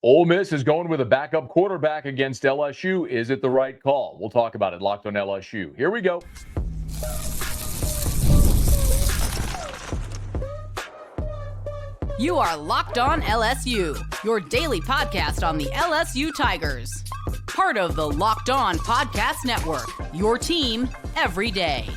Ole Miss is going with a backup quarterback against LSU. Is it the right call? We'll talk about it. Locked on LSU. Here we go. You are Locked On LSU, your daily podcast on the LSU Tigers. Part of the Locked On Podcast Network, your team every day.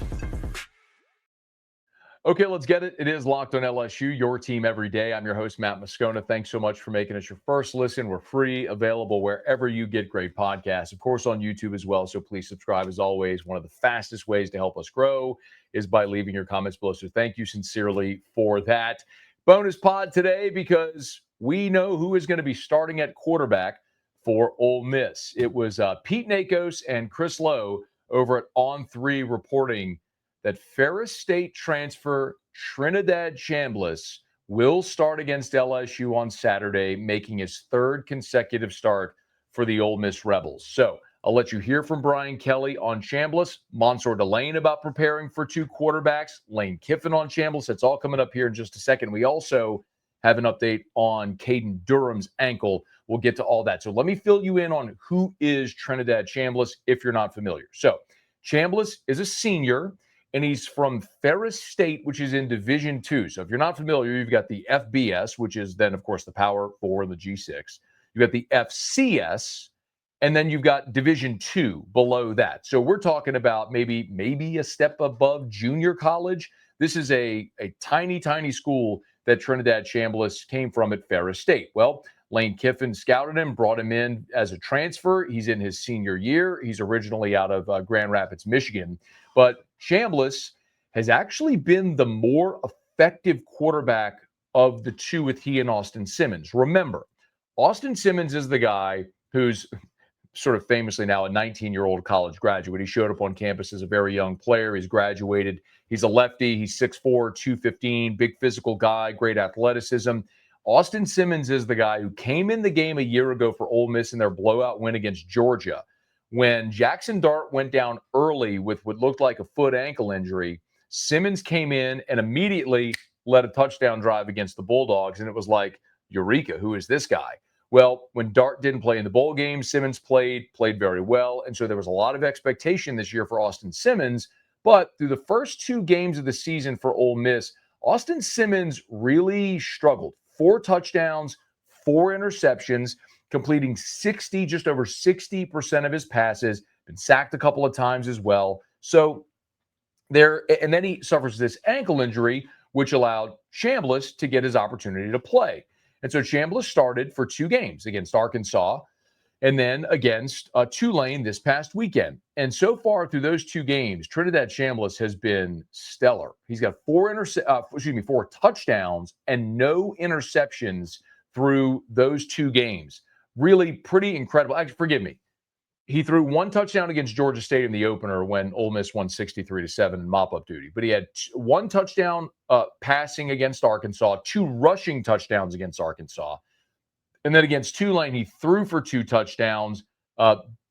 Okay, let's get it. It is Locked on LSU, your team every day. I'm your host, Matt Moscona. Thanks so much for making us your first listen. We're free, available wherever you get great podcasts. Of course, on YouTube as well, so please subscribe as always. One of the fastest ways to help us grow is by leaving your comments below, so thank you sincerely for that. Bonus pod today because we know who is going to be starting at quarterback for Ole Miss. It was Pete Nakos and Chris Lowe over at On3 reporting that Ferris State transfer Trinidad Chambliss will start against LSU on Saturday, making his third consecutive start for the Ole Miss Rebels. So I'll let you hear from Brian Kelly on Shamblas, Mansoor Delane about preparing for two quarterbacks, Lane Kiffin on Shamblas. That's all coming up here in just a second. We also have an update on Caden Durham's ankle. We'll get to all that. So let me fill you in on who is Trinidad Chambliss if you're not familiar. So Chambliss is a senior, and he's from Ferris State, which is in Division II. So if you're not familiar, you've got the FBS, which is then, of course, the Power 4 and the G6. You've got the FCS, and then you've got Division II below that. So we're talking about maybe a step above junior college. This is a tiny, tiny school that Trinidad Chambliss came from at Ferris State. Well, Lane Kiffin scouted him, brought him in as a transfer. He's in his senior year. He's originally out of Grand Rapids, Michigan. But Shamblas has actually been the more effective quarterback of the two with he and Austin Simmons. Remember, Austin Simmons is the guy who's sort of famously now a 19-year-old college graduate. He showed up on campus as a very young player. He's graduated. He's a lefty. He's 6'4", 215, big physical guy, great athleticism. Austin Simmons is the guy who came in the game a year ago for Ole Miss in their blowout win against Georgia. When Jackson Dart went down early with what looked like a foot-ankle injury, Simmons came in and immediately led a touchdown drive against the Bulldogs, and it was like, eureka, who is this guy? Well, when Dart didn't play in the bowl game, Simmons played very well, and so there was a lot of expectation this year for Austin Simmons, but through the first two games of the season for Ole Miss, Austin Simmons really struggled. 4 touchdowns, 4 interceptions, completing just over 60% of his passes, been sacked a couple of times as well. So and then he suffers this ankle injury, which allowed Chambliss to get his opportunity to play. And so Chambliss started for 2 games against Arkansas and then against Tulane this past weekend. And so far through those 2 games, Trinidad Chambliss has been stellar. He's got 4 touchdowns and no interceptions through those 2 games. Really pretty incredible. Actually, forgive me. He threw 1 touchdown against Georgia State in the opener when Ole Miss won 63-7 in mop-up duty. But he had 1 touchdown passing against Arkansas, 2 rushing touchdowns against Arkansas. And then against Tulane, he threw for 2 touchdowns,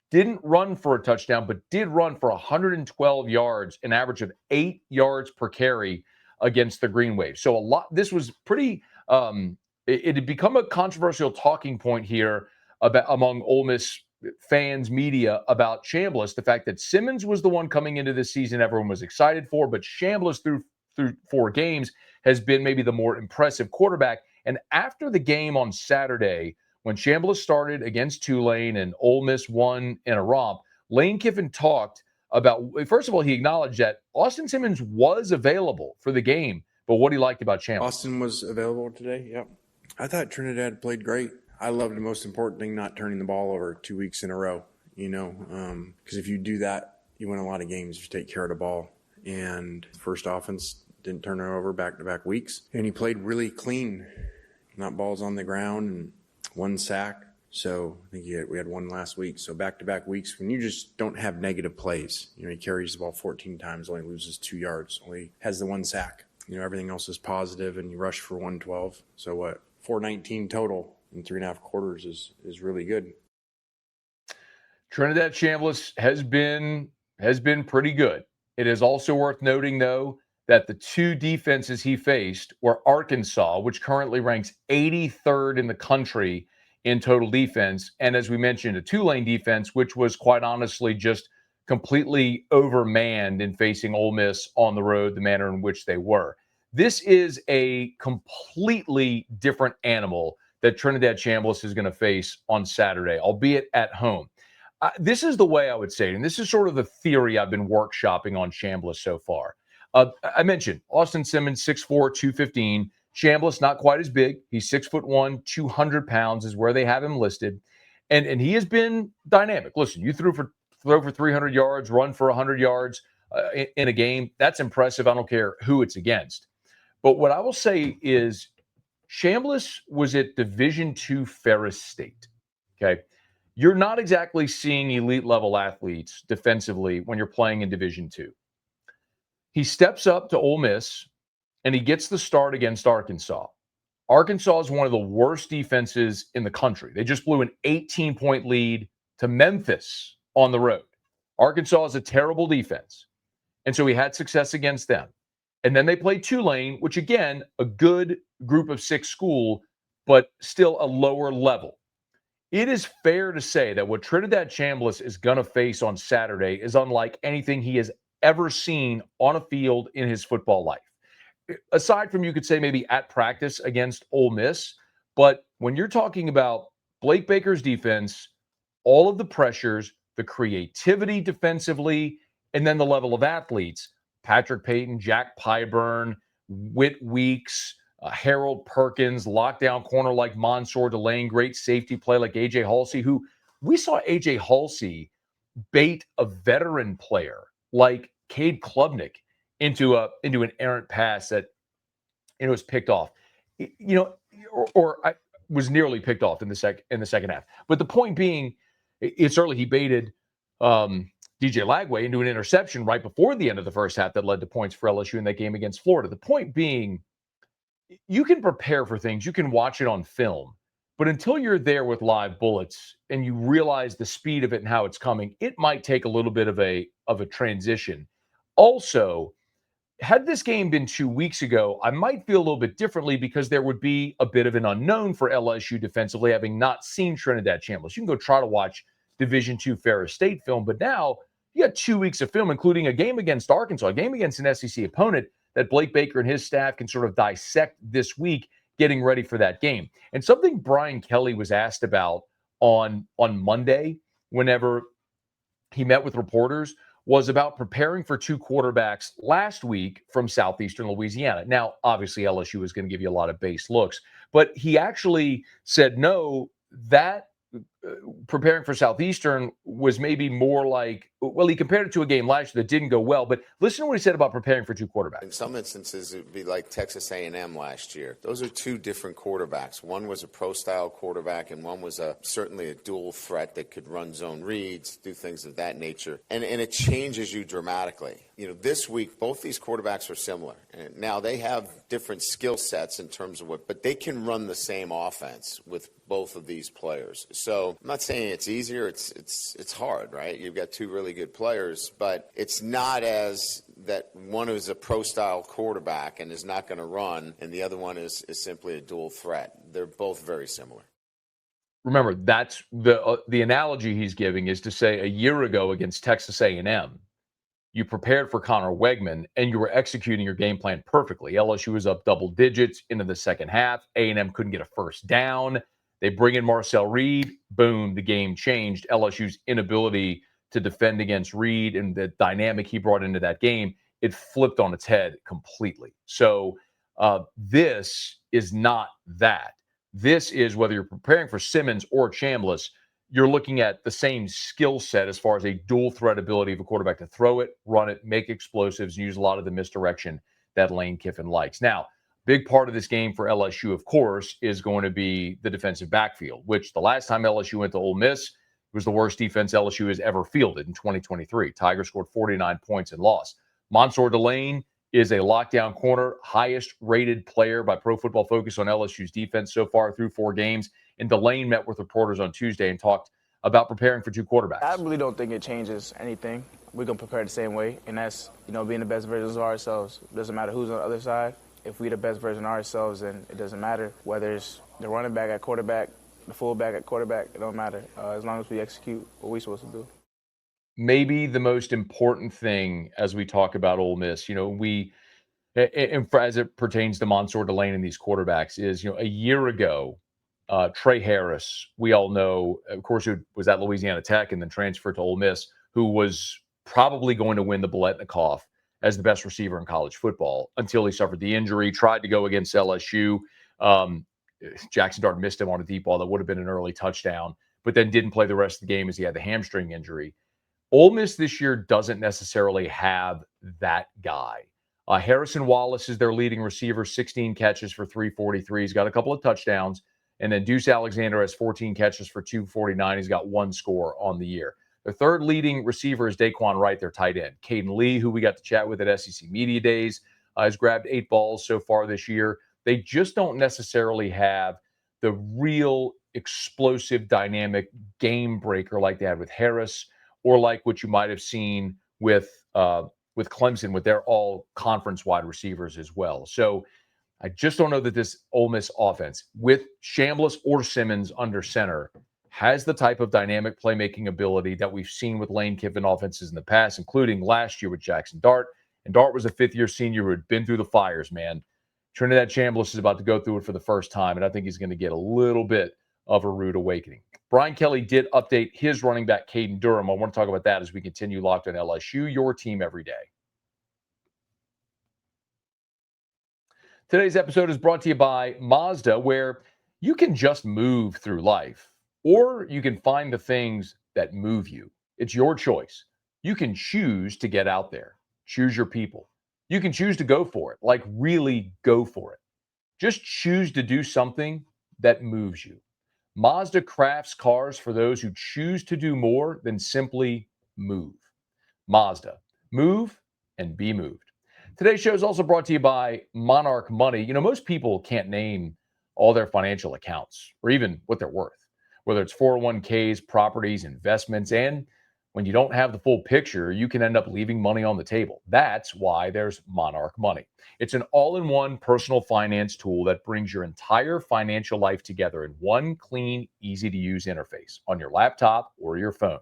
didn't run for a touchdown, but did run for 112 yards, an average of 8 yards per carry against the Green Wave. So this was pretty it had become a controversial talking point here among Ole Miss fans, media, about Chambliss, the fact that Simmons was the one coming into this season everyone was excited for, but Chambliss through 4 games has been maybe the more impressive quarterback. And after the game on Saturday, when Chambliss started against Tulane and Ole Miss won in a romp, Lane Kiffin talked about, first of all, he acknowledged that Austin Simmons was available for the game, but what he liked about Chambliss. Austin was available today, yep. I thought Trinidad played great. I love the most important thing, not turning the ball over 2 weeks in a row, because if you do that, you win a lot of games if you take care of the ball. And first offense didn't turn it over back-to-back weeks. And he played really clean, not balls on the ground and 1 sack. So I think we had 1 last week. So back-to-back weeks, when you just don't have negative plays, he carries the ball 14 times, only loses 2 yards, only has the 1 sack. Everything else is positive, and you rush for 112. So what? 419 total in 3.5 quarters is really good. Trinidad Chambliss has been pretty good. It is also worth noting, though, that the 2 defenses he faced were Arkansas, which currently ranks 83rd in the country in total defense. And as we mentioned, a Tulane defense, which was quite honestly just completely overmanned in facing Ole Miss on the road, the manner in which they were. This is a completely different animal that Trinidad Chambliss is going to face on Saturday, albeit at home. This is the way I would say it, and this is sort of the theory I've been workshopping on Shamblas so far. I mentioned Austin Simmons, 6'4", 215. Shamblas, not quite as big. He's 6'1", 200 pounds is where they have him listed. And he has been dynamic. Listen, you throw for 300 yards, run for 100 yards in a game. That's impressive. I don't care who it's against. But what I will say is Shamblas was at Division II Ferris State. Okay. You're not exactly seeing elite level athletes defensively when you're playing in Division II. He steps up to Ole Miss and he gets the start against Arkansas. Arkansas is one of the worst defenses in the country. They just blew an 18-point lead to Memphis on the road. Arkansas is a terrible defense. And so he had success against them. And then they played Tulane, which again, a good group of 6 school, but still a lower level. It is fair to say that what Trinidad Chambliss is going to face on Saturday is unlike anything he has ever seen on a field in his football life. Aside from, you could say, maybe at practice against Ole Miss, but when you're talking about Blake Baker's defense, all of the pressures, the creativity defensively, and then the level of athletes, Patrick Payton, Jack Pyburn, Whit Weeks, Harold Perkins, lockdown corner like Mansoor, Delane, great safety play like A.J. Halsey, who we saw A.J. Halsey bait a veteran player like Cade Klubnik into an errant pass that was picked off, or I was nearly picked off in the second half. But the point being, it's early. He baited DJ Lagway into an interception right before the end of the first half that led to points for LSU in that game against Florida. The point being, you can prepare for things, you can watch it on film, but until you're there with live bullets and you realize the speed of it and how it's coming, it might take a little bit of a transition. Also, had this game been 2 weeks ago, I might feel a little bit differently because there would be a bit of an unknown for LSU defensively, having not seen Trinidad Chambliss. You can go try to watch Division II Ferris State film, but now you got 2 weeks of film, including a game against Arkansas, a game against an SEC opponent that Blake Baker and his staff can sort of dissect this week, getting ready for that game. And something Brian Kelly was asked about on Monday, whenever he met with reporters, was about preparing for 2 quarterbacks last week from Southeastern Louisiana. Now, obviously, LSU is going to give you a lot of base looks, but he actually said, no, that preparing for Southeastern was maybe more like, well, he compared it to a game last year that didn't go well, but listen to what he said about preparing for 2 quarterbacks. In some instances, it would be like Texas A&M last year. Those are 2 different quarterbacks. One was a pro-style quarterback, and one was certainly a dual threat that could run zone reads, do things of that nature. And it changes you dramatically. This week, both these quarterbacks are similar. And now, they have different skill sets in terms of but they can run the same offense with both of these players. So I'm not saying it's easier. It's hard, right? You've got 2 really good players, but it's not as that one is a pro-style quarterback and is not going to run, and the other one is simply a dual threat. They're both very similar. Remember, that's the analogy he's giving is to say a year ago against Texas A&M, you prepared for Connor Wegman and you were executing your game plan perfectly. LSU was up double digits into the second half. A&M couldn't get a first down. They bring in Marcel Reed. Boom, the game changed. LSU's inability to defend against Reed and the dynamic he brought into that game, it flipped on its head completely. So this is not that. This is, whether you're preparing for Simmons or Chambliss, you're looking at the same skill set as far as a dual threat ability of a quarterback to throw it, run it, make explosives, and use a lot of the misdirection that Lane Kiffin likes. Now, big part of this game for LSU, of course, is going to be the defensive backfield, which the last time LSU went to Ole Miss was the worst defense LSU has ever fielded in 2023. Tigers scored 49 points and lost. Mansoor Delane is a lockdown corner, highest rated player by Pro Football Focus on LSU's defense so far through 4 games. And Delane met with reporters on Tuesday and talked about preparing for 2 quarterbacks. I really don't think it changes anything. We're going to prepare the same way, and that's, being the best versions of ourselves. It doesn't matter who's on the other side. If we're the best version of ourselves, then it doesn't matter whether it's the running back at quarterback, the fullback, at quarterback, it don't matter. As long as we execute what we're supposed to do. Maybe the most important thing as we talk about Ole Miss, and as it pertains to Mansoor, Delane, and these quarterbacks is, a year ago, Trey Harris, we all know, of course, who was at Louisiana Tech and then transferred to Ole Miss, who was probably going to win the Biletnikoff as the best receiver in college football until he suffered the injury, tried to go against LSU. Jackson Dart missed him on a deep ball that would have been an early touchdown, but then didn't play the rest of the game as he had the hamstring injury. Ole Miss this year doesn't necessarily have that guy. Harrison Wallace is their leading receiver, 16 catches for 343. He's got a couple of touchdowns. And then Deuce Alexander has 14 catches for 249. He's got one score on the year. The third leading receiver is Daquan Wright, their tight end. Caden Lee, who we got to chat with at SEC Media Days, has grabbed 8 balls so far this year. They just don't necessarily have the real explosive, dynamic game breaker like they had with Harris, or like what you might have seen with Clemson, with their all conference wide receivers as well. So I just don't know that this Ole Miss offense with Shamblas or Simmons under center has the type of dynamic playmaking ability that we've seen with Lane Kiffin offenses in the past, including last year with Jackson Dart. And Dart was a fifth-year senior who had been through the fires, man. Trinidad Chambliss is about to go through it for the first time, and I think he's going to get a little bit of a rude awakening. Brian Kelly did update his running back, Kaden Durham. I want to talk about that as we continue Locked on LSU, your team every day. Today's episode is brought to you by Mazda, where you can just move through life, or you can find the things that move you. It's your choice. You can choose to get out there. Choose your people. You can choose to go for it, like really go for it. Just choose to do something that moves you. Mazda crafts cars for those who choose to do more than simply move. Mazda, move and be moved. Today's show is also brought to you by Monarch Money. Most people can't name all their financial accounts or even what they're worth, whether it's 401ks, properties, investments, and when you don't have the full picture, you can end up leaving money on the table. That's why there's Monarch Money. It's an all-in-one personal finance tool that brings your entire financial life together in one clean, easy-to-use interface on your laptop or your phone.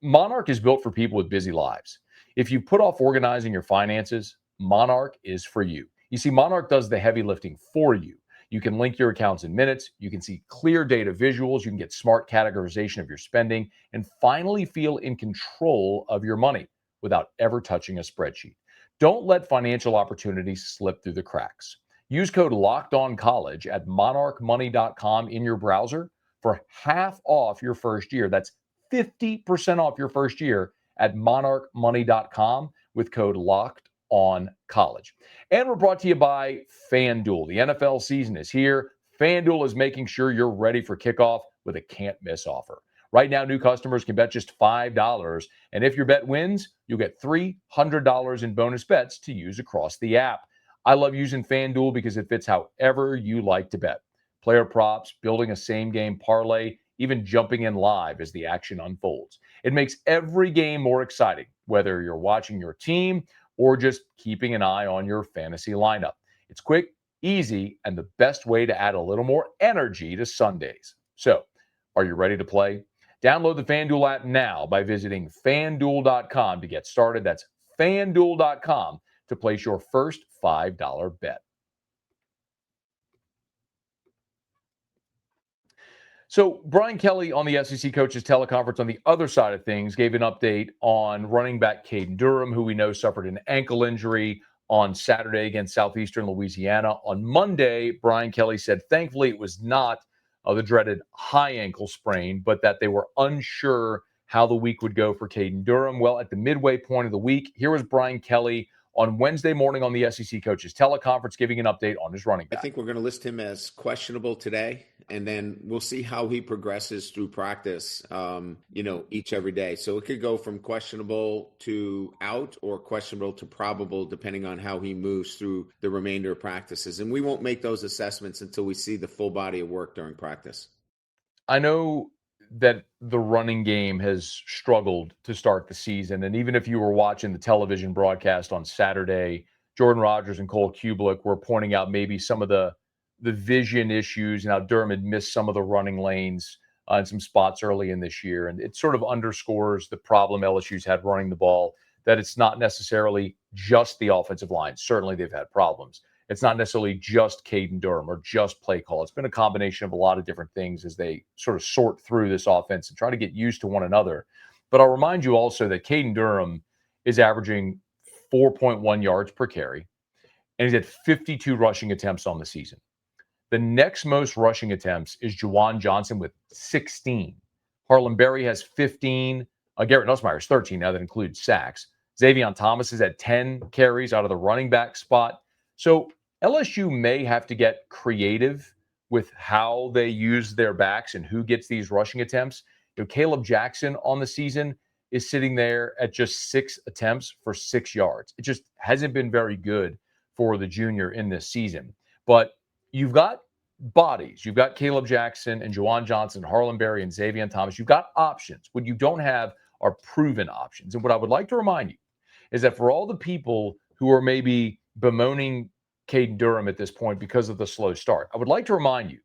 Monarch is built for people with busy lives. If you put off organizing your finances, Monarch is for you. You see, Monarch does the heavy lifting for you. You can link your accounts in minutes. You can see clear data visuals. You can get smart categorization of your spending and finally feel in control of your money without ever touching a spreadsheet. Don't let financial opportunities slip through the cracks. Use code LOCKEDONCollege at monarchmoney.com in your browser for half off your first year. That's 50% off your first year at monarchmoney.com with code LOCKEDONCollege. And we're brought to you by FanDuel. The NFL season is here. FanDuel is making sure you're ready for kickoff with a can't-miss offer. Right now, new customers can bet just $5, and if your bet wins, you'll get $300 in bonus bets to use across the app. I love using FanDuel because it fits however you like to bet. Player props, building a same-game parlay, even jumping in live as the action unfolds. It makes every game more exciting, whether you're watching your team or just keeping an eye on your fantasy lineup. It's quick, easy, and the best way to add a little more energy to Sundays. So, are you ready to play? Download the FanDuel app now by visiting FanDuel.com to get started. That's FanDuel.com to place your first $5 bet. So Brian Kelly on the SEC Coaches Teleconference on the other side of things gave an update on running back Caden Durham, who we know suffered an ankle injury on Saturday against Southeastern Louisiana. On Monday, Brian Kelly said, thankfully, it was not the dreaded high ankle sprain, but that they were unsure how the week would go for Caden Durham. Well, at the midway point of the week, here was Brian Kelly on Wednesday morning on the SEC Coaches Teleconference giving an update on his running back. I think we're going to list him as questionable today, and then we'll see how he progresses through practice, every day. So it could go from questionable to out or questionable to probable, depending on how he moves through the remainder of practices. And we won't make those assessments until we see the full body of work during practice. I know that the running game has struggled to start the season. And even if you were watching the television broadcast on Saturday, Jordan Rodgers and Cole Kubelik were pointing out maybe some of the the vision issues and how Durham had missed some of the running lanes in some spots early in this year. And it sort of underscores the problem LSU's had running the ball, that it's not necessarily just the offensive line. Certainly they've had problems. It's not necessarily just Caden Durham or just play call. It's been a combination of a lot of different things as they sort of sort through this offense and try to get used to one another. But I'll remind you also that Caden Durham is averaging 4.1 yards per carry, and he's had 52 rushing attempts on the season. The next most rushing attempts is Juwan Johnson with 16. Harlem Berry has 15. Garrett Nussmeier is 13. Now that includes sacks. Xavier Thomas has had 10 carries out of the running back spot. So LSU may have to get creative with how they use their backs and who gets these rushing attempts. Caleb Jackson on the season is sitting there at just 6 attempts for 6 yards. It just hasn't been very good for the junior in this season. But you've got bodies. You've got Caleb Jackson and Juwan Johnson, Harlem Berry, and Xavier Thomas. You've got options. What you don't have are proven options. And what I would like to remind you is that for all the people who are maybe bemoaning Kaden Durham at this point because of the slow start, I would like to remind you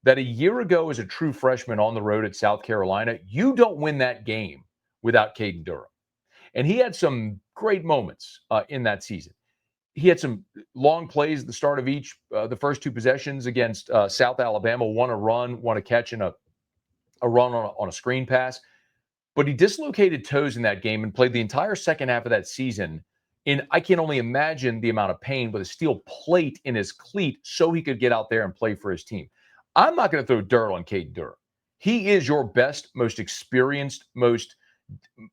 that a year ago as a true freshman on the road at South Carolina, you don't win that game without Kaden Durham. And he had some great moments in that season. He had some long plays at the start of each, the first 2 possessions against South Alabama, one a run, one a catch, and a run on a screen pass. But he dislocated toes in that game and played the entire second half of that season in, I can only imagine the amount of pain, with a steel plate in his cleat so he could get out there and play for his team. I'm not going to throw dirt on Kaden Durham. He is your best, most experienced, most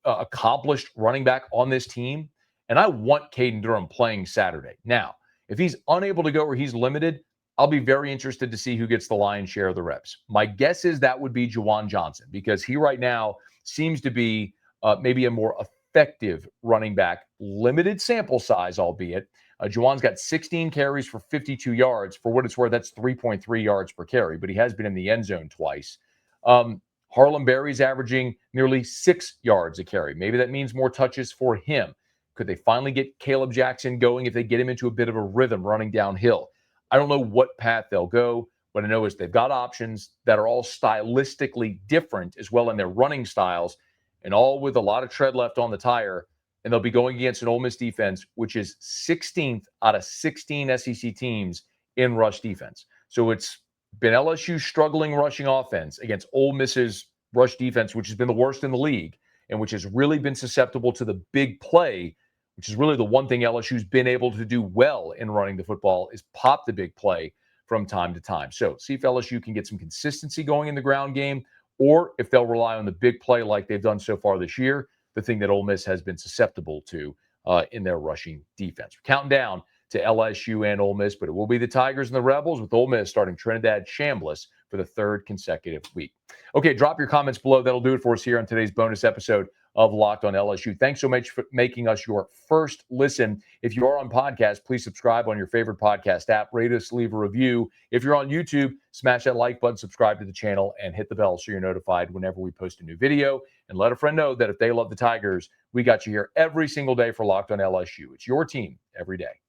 accomplished running back on this team. And I want Kaden Durham playing Saturday. Now, if he's unable to go or he's limited, I'll be very interested to see who gets the lion's share of the reps. My guess is that would be Juwan Johnson, because he right now seems to be maybe a more effective running back, limited sample size, albeit. Juwan's got 16 carries for 52 yards. For what it's worth, that's 3.3 yards per carry, but he has been in the end zone twice. Harlem Berry's averaging nearly 6 yards a carry. Maybe that means more touches for him. Could they finally get Caleb Jackson going if they get him into a bit of a rhythm running downhill? I don't know what path they'll go. What I know is they've got options that are all stylistically different as well in their running styles, and all with a lot of tread left on the tire. And they'll be going against an Ole Miss defense, which is 16th out of 16 SEC teams in rush defense. So it's been LSU struggling rushing offense against Ole Miss's rush defense, which has been the worst in the league and which has really been susceptible to the big play, which is really the one thing LSU's been able to do well in running the football, is pop the big play from time to time. So see if LSU can get some consistency going in the ground game, or if they'll rely on the big play like they've done so far this year, the thing that Ole Miss has been susceptible to in their rushing defense. We're counting down to LSU and Ole Miss, but it will be the Tigers and the Rebels, with Ole Miss starting Trinidad Chambliss for the 3rd consecutive week. Okay, drop your comments below. That'll do it for us here on today's bonus episode of Locked on LSU. Thanks so much for making us your first listen. If you are on podcast, please subscribe on your favorite podcast app. Rate us, leave a review. If you're on YouTube, smash that like button, subscribe to the channel, and hit the bell so you're notified whenever we post a new video. And let a friend know that if they love the Tigers, we got you here every single day for Locked on LSU. It's your team every day.